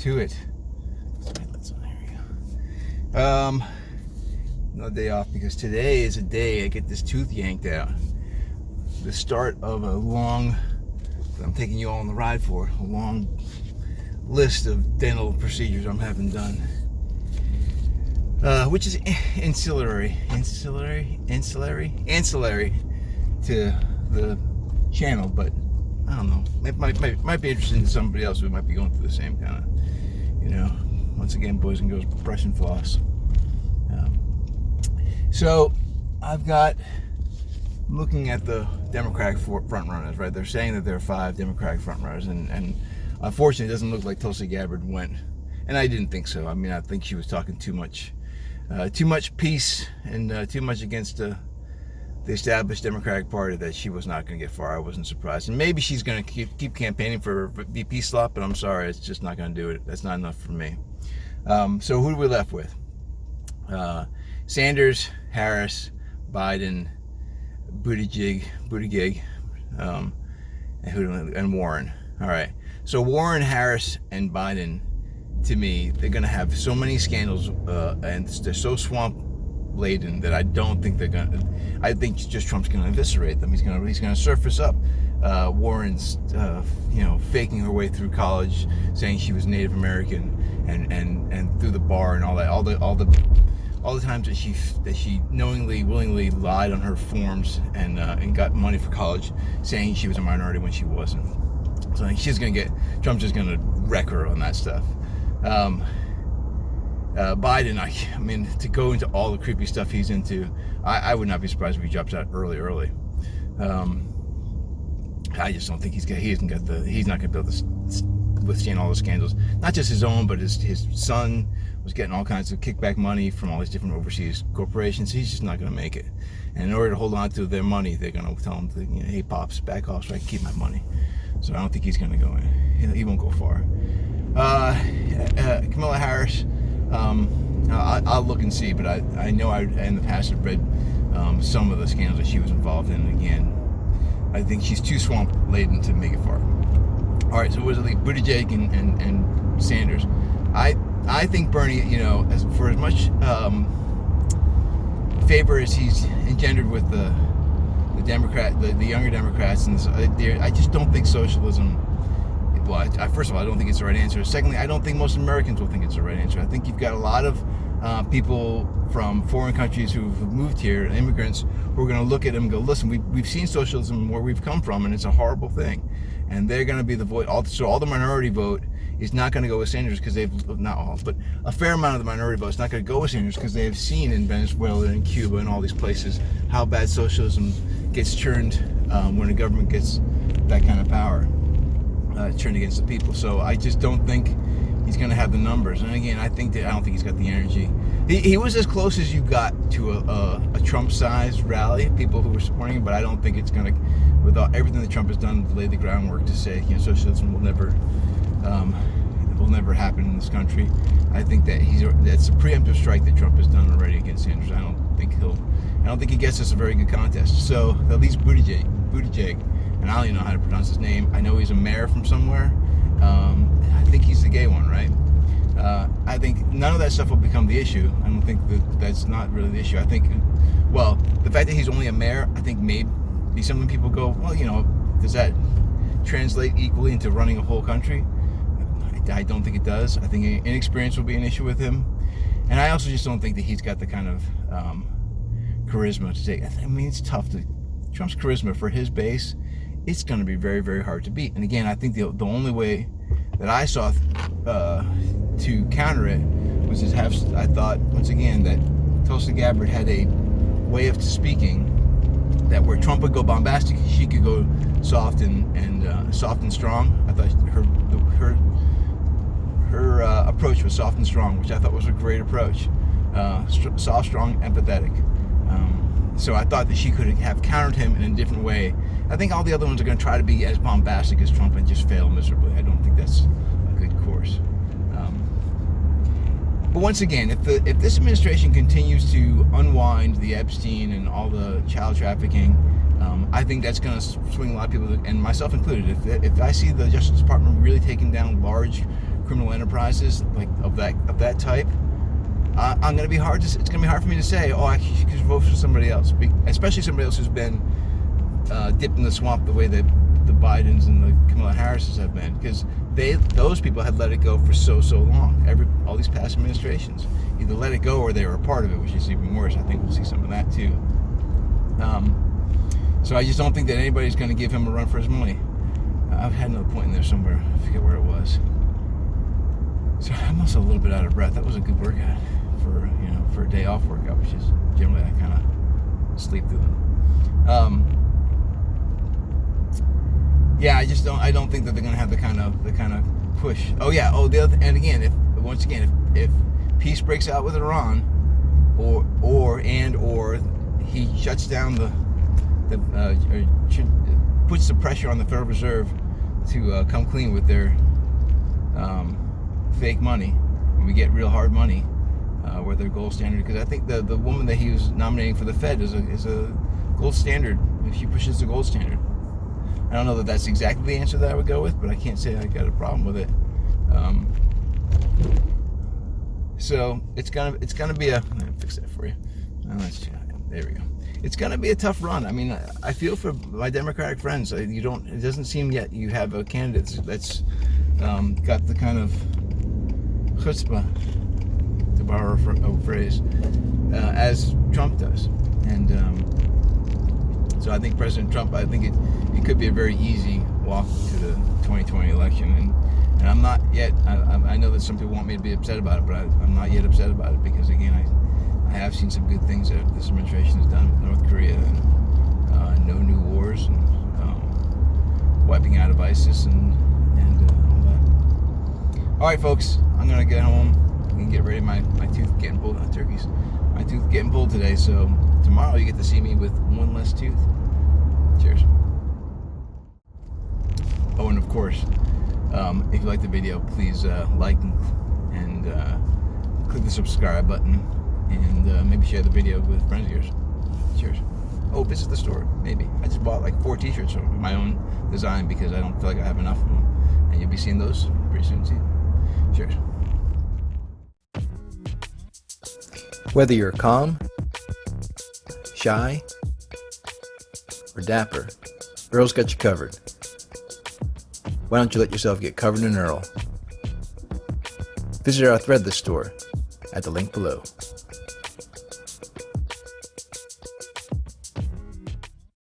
into it. Another day off because today is a day I get this tooth yanked out. The start of a long, I'm taking you all on the ride for, a long list of dental procedures I'm having done. Which is ancillary to the channel, but I don't know. It might be interesting to somebody else who might be going through the same kind of, once again, boys and girls, brush and floss. So I've got, looking at the Democratic frontrunners, right? They're saying that there are 5 Democratic frontrunners, and unfortunately, it doesn't look like Tulsi Gabbard went. And I didn't think so. I mean, I think she was talking too much peace and too much against the established Democratic Party that she was not going to get far. I wasn't surprised. And maybe she's going to keep campaigning for VP slot, but I'm sorry, it's just not going to do it. That's not enough for me. So who are we left with? Sanders, Harris, Biden, Buttigieg, and Warren. All right. So Warren, Harris, and Biden, to me, they're going to have so many scandals, and they're so swamp laden that I don't think they're going to. I think just Trump's going to eviscerate them. He's going to surface up. Warren's, faking her way through college, saying she was Native American, and through the bar and all that. All the times that she knowingly, willingly lied on her forms and got money for college, saying she was a minority when she wasn't. So I think Trump's just gonna wreck her on that stuff. Biden, I mean, to go into all the creepy stuff he's into, I would not be surprised if he drops out early. I just don't think he's not gonna be able to withstand all the scandals. Not just his own, but his son was getting all kinds of kickback money from all these different overseas corporations. He's just not going to make it. And in order to hold on to their money, they're going to tell him, hey, pops, back off so I can keep my money. So I don't think he's going to go in. He won't go far. Kamala Harris, I'll look and see, but I know I in the past have read some of the scandals that she was involved in. And again, I think she's too swamp laden to make it far. All right, so what does it leave? Buttigieg and Sanders. I think Bernie, for as much favor as he's engendered with the younger Democrats, and I just don't think socialism. Well, first of all, I don't think it's the right answer. Secondly, I don't think most Americans will think it's the right answer. I think you've got a lot of people from foreign countries who've moved here, immigrants, who are going to look at them and go, listen, we've seen socialism where we've come from, and it's a horrible thing. And they're going to be the vote. So all the minority vote is not going to go with Sanders because not all, but a fair amount of the minority vote is not going to go with Sanders because they have seen in Venezuela and Cuba and all these places how bad socialism gets turned when a government gets that kind of power turned against the people. So I just don't think he's going to have the numbers. And again, I don't think he's got the energy. He was as close as you got to a Trump-sized rally, people who were supporting him, but I don't think it's going to, without everything that Trump has done to lay the groundwork to say, socialism will never happen in this country. I think that that's a preemptive strike that Trump has done already against Sanders. I don't think he gets us a very good contest. So that leaves Buttigieg, and I don't even know how to pronounce his name. I know he's a mayor from somewhere. I think he's the gay one, right? I think none of that stuff will become the issue. I don't think that's not really the issue. I think, the fact that he's only a mayor, I think maybe some people go, does that translate equally into running a whole country? I don't think it does. I think inexperience will be an issue with him. And I also just don't think that he's got the kind of charisma to take. I mean, it's tough Trump's charisma for his base, it's going to be very, very hard to beat. And again, I think the only way that I saw to counter it was I thought, once again, that Tulsi Gabbard had a way of speaking that where Trump would go bombastic, she could go soft and strong. I thought her approach was soft and strong, which I thought was a great approach. Soft, strong, empathetic. So I thought that she could have countered him in a different way. I think all the other ones are going to try to be as bombastic as Trump and just fail miserably. I don't think that's a good course. But once again, if this administration continues to unwind the Epstein and all the child trafficking, I think that's going to swing a lot of people, and myself included. If I see the Justice Department really taking down large criminal enterprises like of that type, I'm going to be hard to. It's going to be hard for me to say, oh, I should vote for somebody else, especially somebody else who's been dipped in the swamp the way that the Bidens and the Kamala Harrises have been, because those people had let it go for so long. All these past administrations either let it go or they were a part of it, which is even worse. I think we'll see some of that too. So I just don't think that anybody's going to give him a run for his money. I've had another point in there somewhere. I forget where it was. So I'm also a little bit out of breath. That was a good workout for a day off workout, which is generally I kind of sleep through them. Yeah, I don't think that they're going to have the kind of push. Oh yeah. Oh, the other, and again, if peace breaks out with Iran, or he shuts down puts the pressure on the Federal Reserve to come clean with their fake money, when we get real hard money, where their gold standard. Because I think the woman that he was nominating for the Fed is a gold standard. If she pushes the gold standard, I don't know that that's exactly the answer that I would go with, but I can't say I got a problem with it. So it's gonna be a. Let me fix that for you. There we go. It's gonna be a tough run. I mean, I feel for my Democratic friends. It doesn't seem yet you have a candidate that's got the kind of chutzpah, to borrow a phrase, as Trump does. And so I think President Trump, I think it could be a very easy walk to the 2020 election. And I'm not yet, I know that some people want me to be upset about it, but I'm not yet upset about it, because again, I have seen some good things that this administration has done with North Korea, and no new wars, and wiping out of ISIS, and all that. All right, folks, I'm gonna get home and get ready. My tooth getting pulled, not turkeys. My tooth getting pulled today, so tomorrow you get to see me with one less tooth. Cheers. Oh, and of course, if you like the video, please like and click the subscribe button, and maybe share the video with friends of yours. Cheers. Oh, visit the store, maybe. I just bought like 4 t-shirts of my own design because I don't feel like I have enough of them, and you'll be seeing those pretty soon too. Cheers. Whether you're calm, shy, or dapper, Earl's got you covered. Why don't you let yourself get covered in Earl? Visit our Threadless store at the link below.